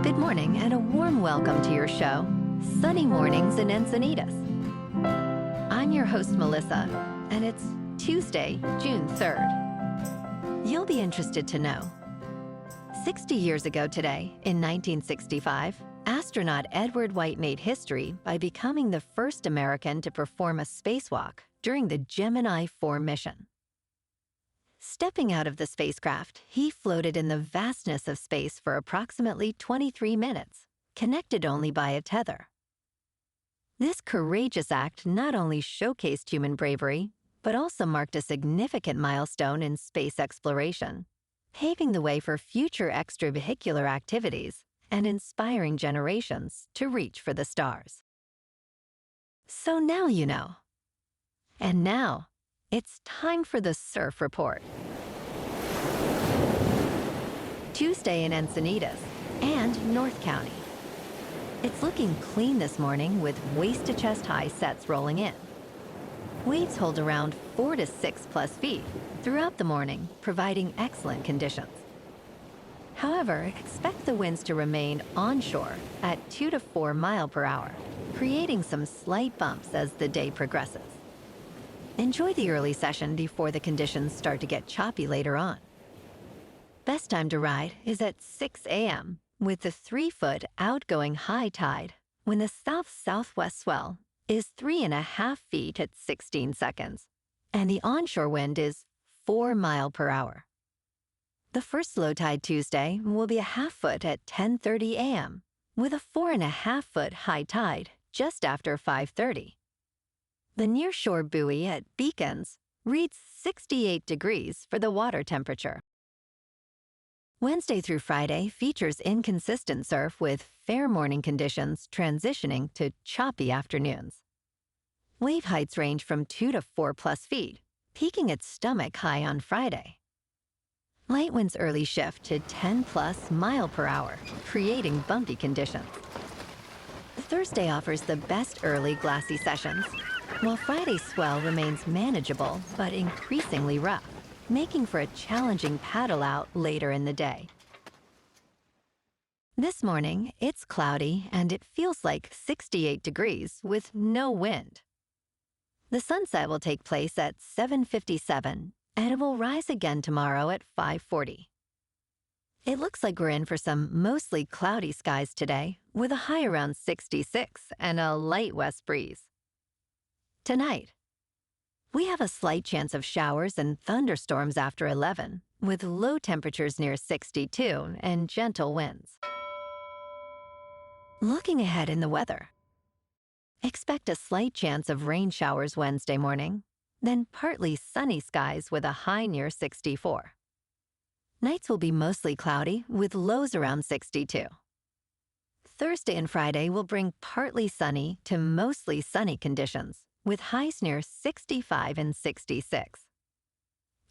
Good morning and a warm welcome to your show, Sunny Mornings in Encinitas. I'm your host, Melissa, and it's Tuesday, June 3rd. You'll be interested to know. 60 years ago today, in 1965, astronaut Edward White made history by becoming the first American to perform a spacewalk during the Gemini 4 mission. Stepping out of the spacecraft, he floated in the vastness of space for approximately 23 minutes, connected only by a tether. This courageous act not only showcased human bravery, but also marked a significant milestone in space exploration, paving the way for future extravehicular activities and inspiring generations to reach for the stars. So now you know. And now, it's time for the Surf Report. Tuesday in Encinitas and North County. It's looking clean this morning with waist-to-chest high sets rolling in. Waves hold around 4 to 6 plus feet throughout the morning, providing excellent conditions. However, expect the winds to remain onshore at 2 to 4 miles per hour, creating some slight bumps as the day progresses. Enjoy the early session before the conditions start to get choppy later on. Best time to ride is at 6 a.m. with the 3-foot outgoing high tide when the south-southwest swell is 3.5 feet at 16 seconds, and the onshore wind is 4 miles per hour. The first low tide Tuesday will be a half-foot at 10:30 a.m. with a 4.5-foot high tide just after 5:30. The nearshore buoy at Beacons reads 68 degrees for the water temperature. Wednesday through Friday features inconsistent surf with fair morning conditions transitioning to choppy afternoons. Wave heights range from 2 to 4 plus feet, peaking at stomach high on Friday. Light winds early shift to 10 plus mile per hour, creating bumpy conditions. Thursday offers the best early glassy sessions, while Friday's swell remains manageable but increasingly rough, making for a challenging paddle out later in the day. This morning, it's cloudy and it feels like 68 degrees with no wind. The sunset will take place at 7:57 and it will rise again tomorrow at 5:40. It looks like we're in for some mostly cloudy skies today with a high around 66 and a light west breeze. Tonight, we have a slight chance of showers and thunderstorms after 11, with low temperatures near 62 and gentle winds. Looking ahead in the weather, expect a slight chance of rain showers Wednesday morning, then partly sunny skies with a high near 64. Nights will be mostly cloudy with lows around 62. Thursday and Friday will bring partly sunny to mostly sunny conditions, with highs near 65 and 66.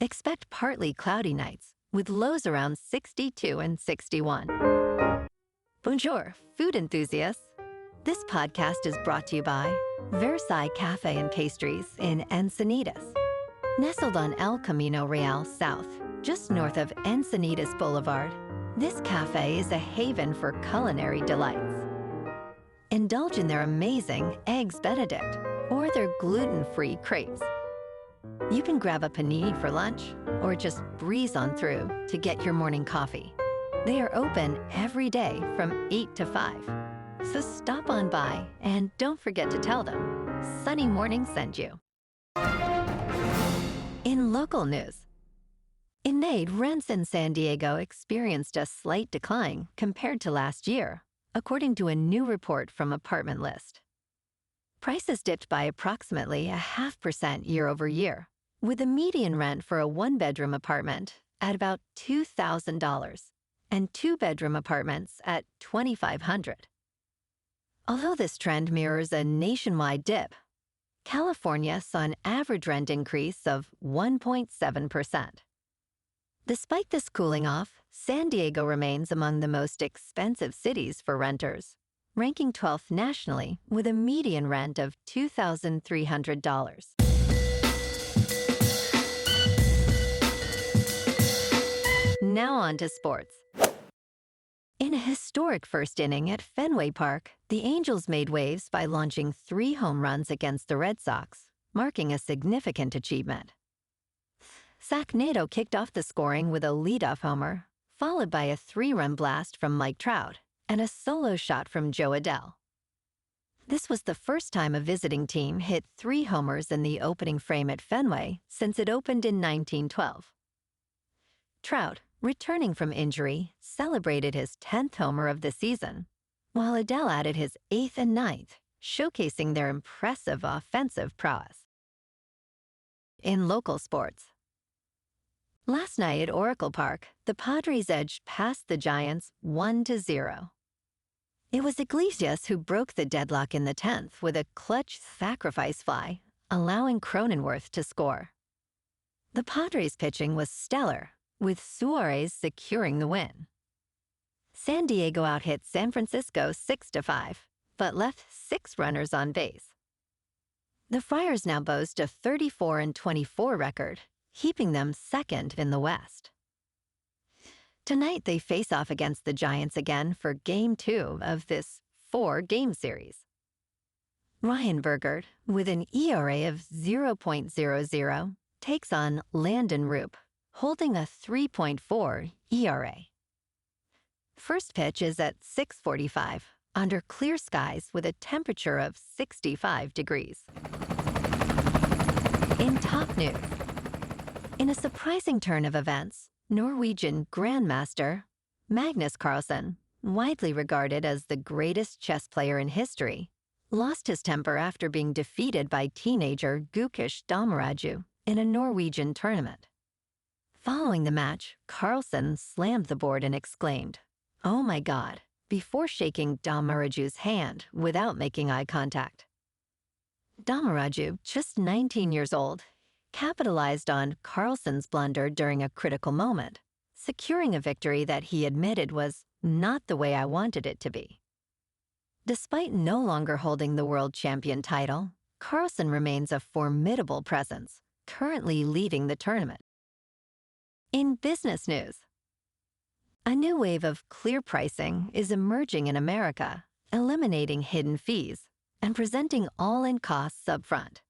Expect partly cloudy nights, with lows around 62 and 61. Bonjour, food enthusiasts. This podcast is brought to you by Versailles Cafe and Pastries in Encinitas. Nestled on El Camino Real South, just north of Encinitas Boulevard, this cafe is a haven for culinary delights. Indulge in their amazing Eggs Benedict or their gluten-free crepes. You can grab a panini for lunch or just breeze on through to get your morning coffee. They are open every day from 8 to 5. So stop on by and don't forget to tell them Sunny Morning sent you. In local news, in May, rents in San Diego experienced a slight decline compared to last year, according to a new report from Apartment List. Prices dipped by approximately 0.5% year over year, with the median rent for a one-bedroom apartment at about $2,000 and two-bedroom apartments at $2,500. Although this trend mirrors a nationwide dip, California saw an average rent increase of 1.7%. Despite this cooling off, San Diego remains among the most expensive cities for renters, ranking 12th nationally with a median rent of $2,300. Now on to sports. In a historic first inning at Fenway Park, the Angels made waves by launching 3 home runs against the Red Sox, marking a significant achievement. Zach Nato kicked off the scoring with a leadoff homer, followed by a 3-run blast from Mike Trout and a solo shot from Joe Adell. This was the first time a visiting team hit 3 homers in the opening frame at Fenway since it opened in 1912. Trout, returning from injury, celebrated his 10th homer of the season, while Adell added his 8th and 9th, showcasing their impressive offensive prowess. In local sports, last night at Oracle Park, the Padres edged past the Giants 1-0. It was Iglesias who broke the deadlock in the 10th with a clutch sacrifice fly, allowing Cronenworth to score. The Padres' pitching was stellar, with Suarez securing the win. San Diego outhit San Francisco 6-5, but left 6 runners on base. The Friars now boast a 34-24 record, keeping them second in the West. Tonight they face off against the Giants again for Game 2 of this 4-game series. Ryan Burgert, with an ERA of 0.00, takes on Landon Roop, holding a 3.4 ERA. First pitch is at 6:45, under clear skies with a temperature of 65 degrees. In top news, in a surprising turn of events, Norwegian Grandmaster Magnus Carlsen, widely regarded as the greatest chess player in history, lost his temper after being defeated by teenager Gukesh Dommaraju in a Norwegian tournament. Following the match, Carlsen slammed the board and exclaimed, "Oh my God," before shaking Domaraju's hand without making eye contact. Dommaraju, just 19 years old, capitalized on Carlsen's blunder during a critical moment, securing a victory that he admitted was not the way I wanted it to be. Despite no longer holding the world champion title, Carlsen remains a formidable presence, currently leading the tournament. In business news, a new wave of clear pricing is emerging in America, eliminating hidden fees and presenting all-in costs up front.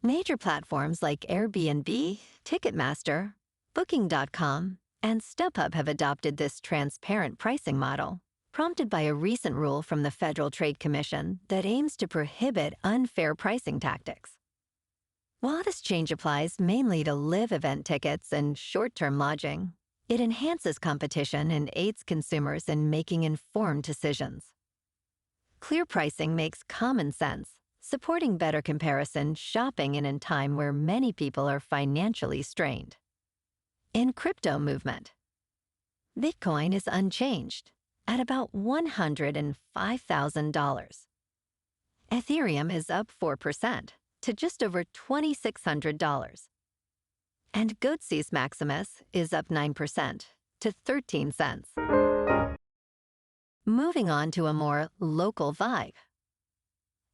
Major platforms like Airbnb, Ticketmaster, Booking.com, and StubHub have adopted this transparent pricing model, prompted by a recent rule from the Federal Trade Commission that aims to prohibit unfair pricing tactics. While this change applies mainly to live event tickets and short-term lodging, it enhances competition and aids consumers in making informed decisions. Clear pricing makes common sense, supporting better comparison shopping in a time where many people are financially strained. In crypto movement, Bitcoin is unchanged at about $105,000. Ethereum is up 4% to just over $2,600. And Goatse's Maximus is up 9% to 13 cents. Moving on to a more local vibe.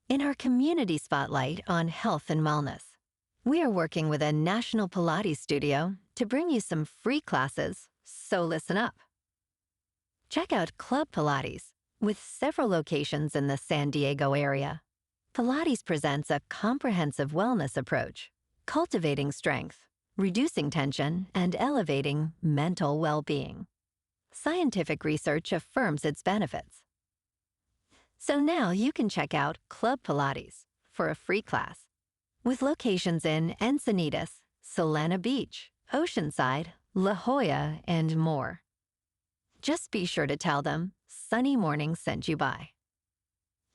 In our community spotlight on health and wellness, we are working with a national Pilates studio to bring you some free classes, so listen up. Check out Club Pilates, with several locations in the San Diego area. Pilates presents a comprehensive wellness approach, cultivating strength, reducing tension, and elevating mental well-being. Scientific research affirms its benefits. So now you can check out Club Pilates for a free class, with locations in Encinitas, Solana Beach, Oceanside, La Jolla, and more. Just be sure to tell them Sunny Morning sent you by.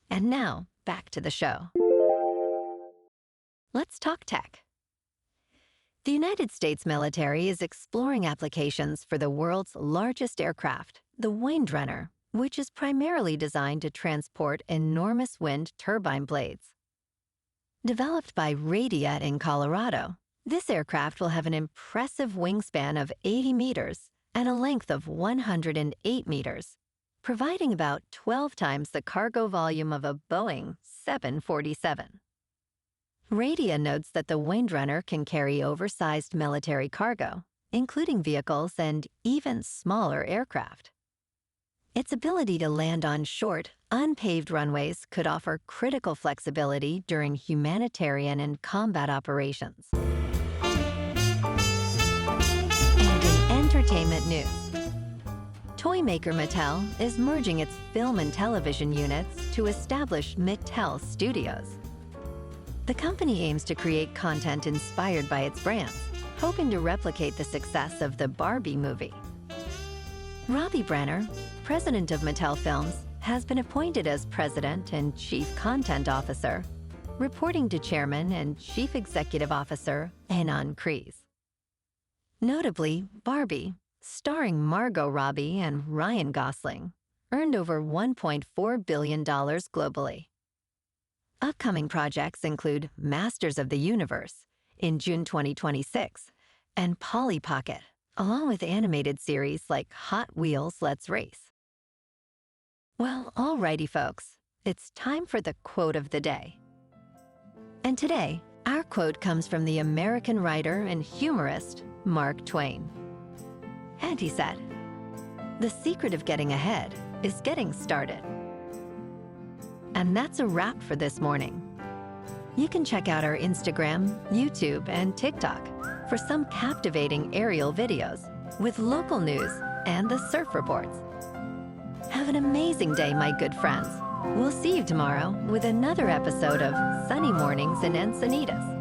And now, back to the show. Let's talk tech. The United States military is exploring applications for the world's largest aircraft, the WindRunner, which is primarily designed to transport enormous wind turbine blades. Developed by Radiat in Colorado, this aircraft will have an impressive wingspan of 80 meters and a length of 108 meters, providing about 12 times the cargo volume of a Boeing 747. Radia notes that the WindRunner can carry oversized military cargo, including vehicles and even smaller aircraft. Its ability to land on short, unpaved runways could offer critical flexibility during humanitarian and combat operations. And in entertainment news, toy maker Mattel is merging its film and television units to establish Mattel Studios. The company aims to create content inspired by its brands, hoping to replicate the success of the Barbie movie. Robbie Brenner, president of Mattel Films, has been appointed as president and chief content officer, reporting to chairman and chief executive officer Ynon Kreiz. Notably, Barbie, starring Margot Robbie and Ryan Gosling, earned over $1.4 billion globally. Upcoming projects include Masters of the Universe in June 2026 and Polly Pocket, along with animated series like Hot Wheels Let's Race. Well, alrighty folks, it's time for the quote of the day. And today, our quote comes from the American writer and humorist Mark Twain. And he said, "The secret of getting ahead is getting started." And that's a wrap for this morning. You can check out our Instagram, YouTube, and TikTok for some captivating aerial videos with local news and the surf reports. Have an amazing day, my good friends. We'll see you tomorrow with another episode of Sunny Mornings in Encinitas.